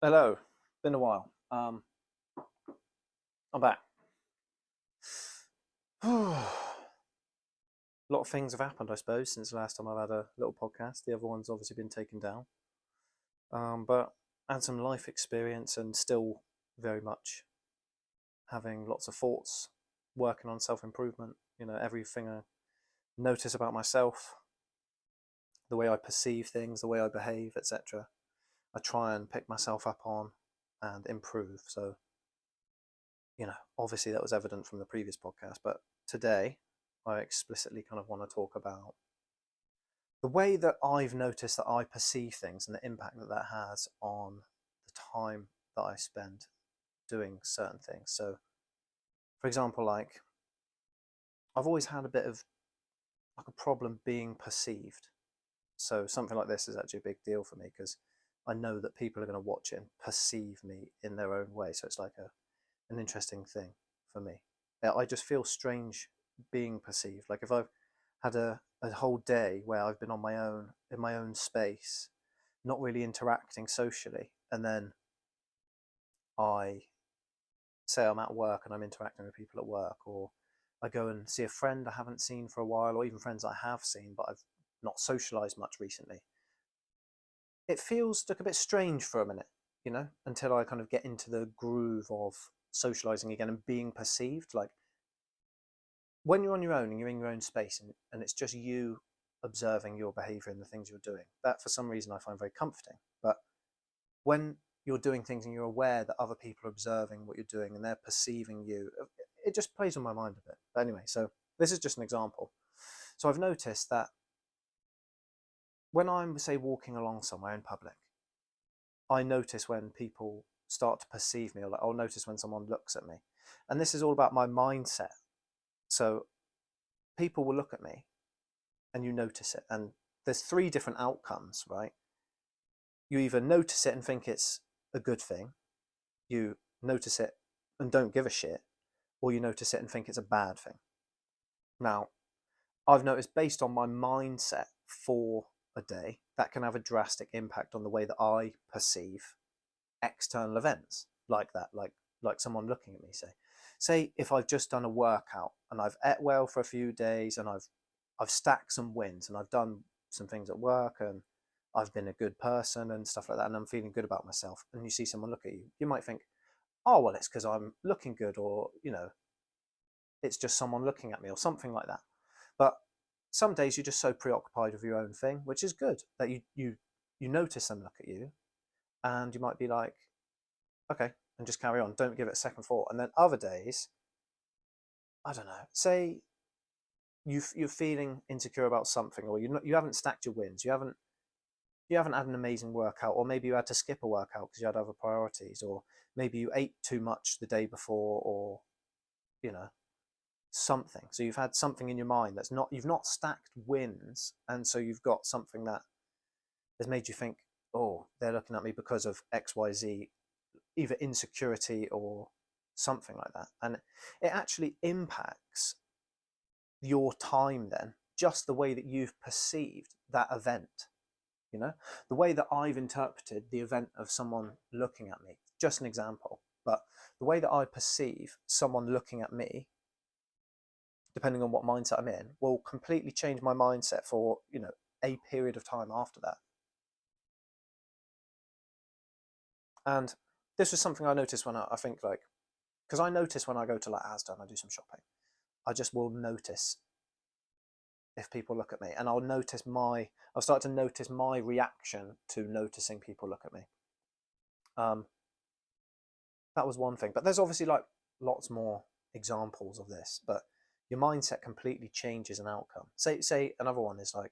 Hello, been a while. I'm back. A lot of things have happened, I suppose, since the last time I've had a little podcast. The other one's obviously been taken down. But I had some life experience and still very much having lots of thoughts, working on self improvement. Everything I notice about myself, the way I perceive things, the way I behave, etc. I try and pick myself up on and improve. So, obviously that was evident from the previous podcast, but today I explicitly kind of want to talk about the way that I've noticed that I perceive things and the impact that that has on the time that I spend doing certain things. So, for example, like I've always had a bit of like a problem being perceived. So something like this is actually a big deal for me because I know that people are going to watch it and perceive me in their own way. So it's like an interesting thing for me. I just feel strange being perceived. Like if I've had a whole day where I've been on my own in my own space, not really interacting socially, and then I say I'm at work and I'm interacting with people at work, or I go and see a friend I haven't seen for a while, or even friends I have seen but I've not socialized much recently. It feels like a bit strange for a minute, until I kind of get into the groove of socializing again and being perceived. Like when you're on your own and you're in your own space and it's just you observing your behavior and the things you're doing, that for some reason I find very comforting. But when you're doing things and you're aware that other people are observing what you're doing and they're perceiving you, it just plays on my mind a bit. But anyway, so this is just an example. So I've noticed that when I'm, say, walking along somewhere in public, I notice when people start to perceive me, or like I'll notice when someone looks at me. And this is all about my mindset. So people will look at me and you notice it. And there's three different outcomes, right? You either notice it and think it's a good thing, you notice it and don't give a shit, or you notice it and think it's a bad thing. Now, I've noticed based on my mindset for a day, that can have a drastic impact on the way that I perceive external events like that, like someone looking at me. Say if I've just done a workout and I've ate well for a few days and I've stacked some wins and I've done some things at work and I've been a good person and stuff like that and I'm feeling good about myself, and you see someone look at you, you might think, oh well, it's because I'm looking good, or it's just someone looking at me or something like that. But some days you're just so preoccupied with your own thing, which is good, that you notice them look at you and you might be like, okay, and just carry on, don't give it a second thought. And then other days, I don't know, say you're feeling insecure about something, or you haven't stacked your wins, you haven't had an amazing workout, or maybe you had to skip a workout because you had other priorities, or maybe you ate too much the day before, or you know something. So you've had something in your mind that's not, you've not stacked wins, and so you've got something that has made you think, oh, they're looking at me because of XYZ, either insecurity or something like that. And it actually impacts your time then, just the way that you've perceived that event. The way that I've interpreted the event of someone looking at me, just an example, but the way that I perceive someone looking at me, depending on what mindset I'm in, will completely change my mindset for a period of time after that. And this was something I noticed when I think, like, because I notice when I go to like Asda and I do some shopping, I just will notice if people look at me, and I'll start to notice my reaction to noticing people look at me. Um, that was one thing, but there's obviously like lots more examples of this. But your mindset completely changes an outcome. Say another one is like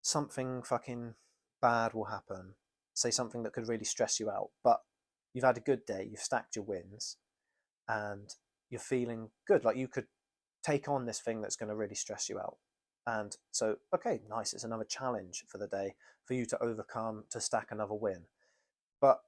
something fucking bad will happen. Say something that could really stress you out, but you've had a good day, you've stacked your wins, and you're feeling good. Like you could take on this thing that's going to really stress you out. And so, okay, nice. It's another challenge for the day for you to overcome, to stack another win. But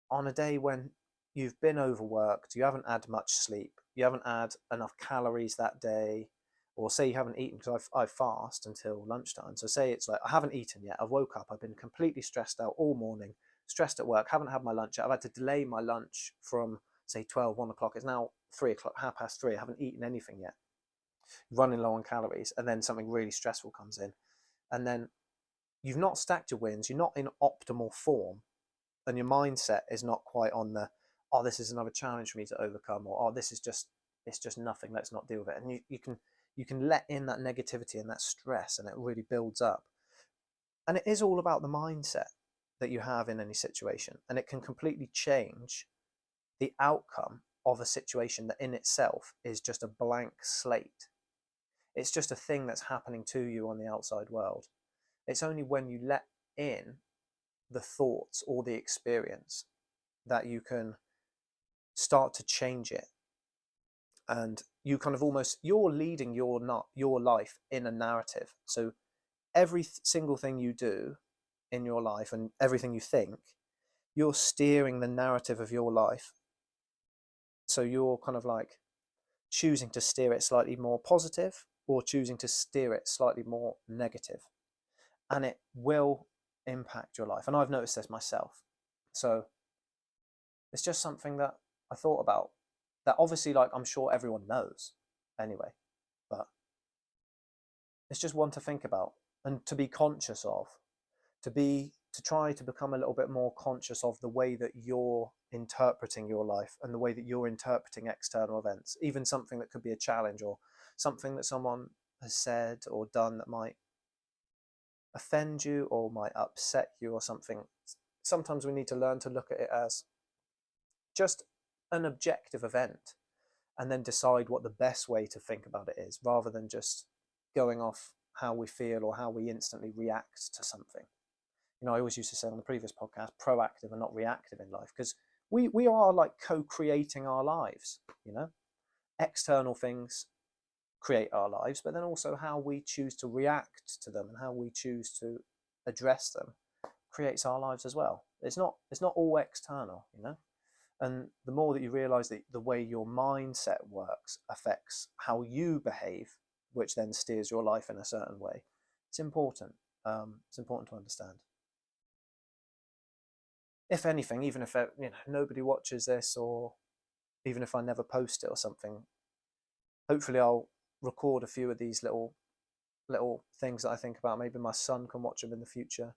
on a day when you've been overworked, you haven't had much sleep, you haven't had enough calories that day, or say you haven't eaten, because I fast until lunchtime. So say it's like I haven't eaten yet, I've woke up, I've been completely stressed out all morning, stressed at work, haven't had my lunch yet. I've had to delay my lunch from, say, 12, 1 o'clock. It's now 3 o'clock, 3:30. I haven't eaten anything yet, running low on calories, and then something really stressful comes in. And then you've not stacked your wins, you're not in optimal form, and your mindset is not quite on the, oh, this is another challenge for me to overcome, or oh, this is just, it's just nothing, let's not deal with it. And you can let in that negativity and that stress, and it really builds up. And it is all about the mindset that you have in any situation, and it can completely change the outcome of a situation that in itself is just a blank slate. It's just a thing that's happening to you on the outside world. It's only when you let in the thoughts or the experience that you can start to change it. And you kind of almost, you're leading your life in a narrative. So every single thing you do in your life and everything you think, you're steering the narrative of your life. So you're kind of like choosing to steer it slightly more positive or choosing to steer it slightly more negative. And it will impact your life. And I've noticed this myself. So it's just something that I thought about, that obviously, like, I'm sure everyone knows anyway, but it's just one to think about and to be conscious of, to try to become a little bit more conscious of the way that you're interpreting your life and the way that you're interpreting external events, even something that could be a challenge or something that someone has said or done that might offend you or might upset you or something. Sometimes we need to learn to look at it as just an objective event and then decide what the best way to think about it is, rather than just going off how we feel or how we instantly react to something. You know, I always used to say on the previous podcast, proactive and not reactive in life, because we are like co-creating our lives, you know. External things create our lives, but then also how we choose to react to them and how we choose to address them creates our lives as well. It's not all external, you know. And the more that you realize that the way your mindset works affects how you behave, which then steers your life in a certain way, it's important. It's important to understand. If anything, even if nobody watches this, or even if I never post it or something, hopefully I'll record a few of these little things that I think about. Maybe my son can watch them in the future.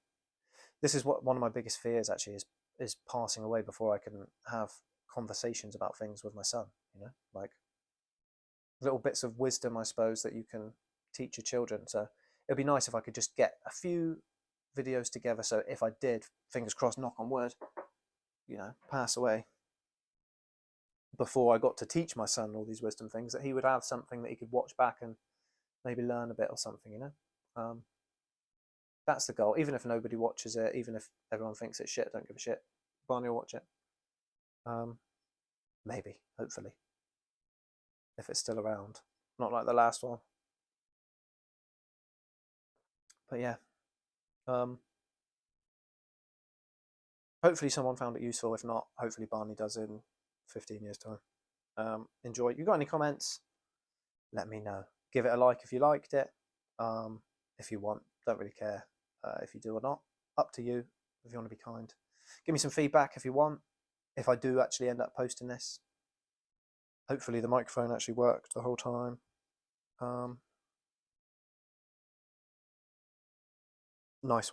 This is what one of my biggest fears actually is passing away before I can have conversations about things with my son, you know, like little bits of wisdom, I suppose, that you can teach your children. So it'd be nice if I could just get a few videos together, so if I did, fingers crossed, knock on wood, you know, pass away before I got to teach my son all these wisdom things, that he would have something that he could watch back and maybe learn a bit or something, you know. That's the goal. Even if nobody watches it, even if everyone thinks it's shit, don't give a shit, Barney will watch it. Maybe, hopefully, if it's still around, not like the last one. But yeah, hopefully someone found it useful. If not, hopefully Barney does in 15 years time. Enjoy. You got any comments, let me know. Give it a like if you liked it. If you want, don't really care if you do or not, up to you. If you want to be kind, give me some feedback if you want, if I do actually end up posting this. Hopefully the microphone actually worked the whole time. Nice one.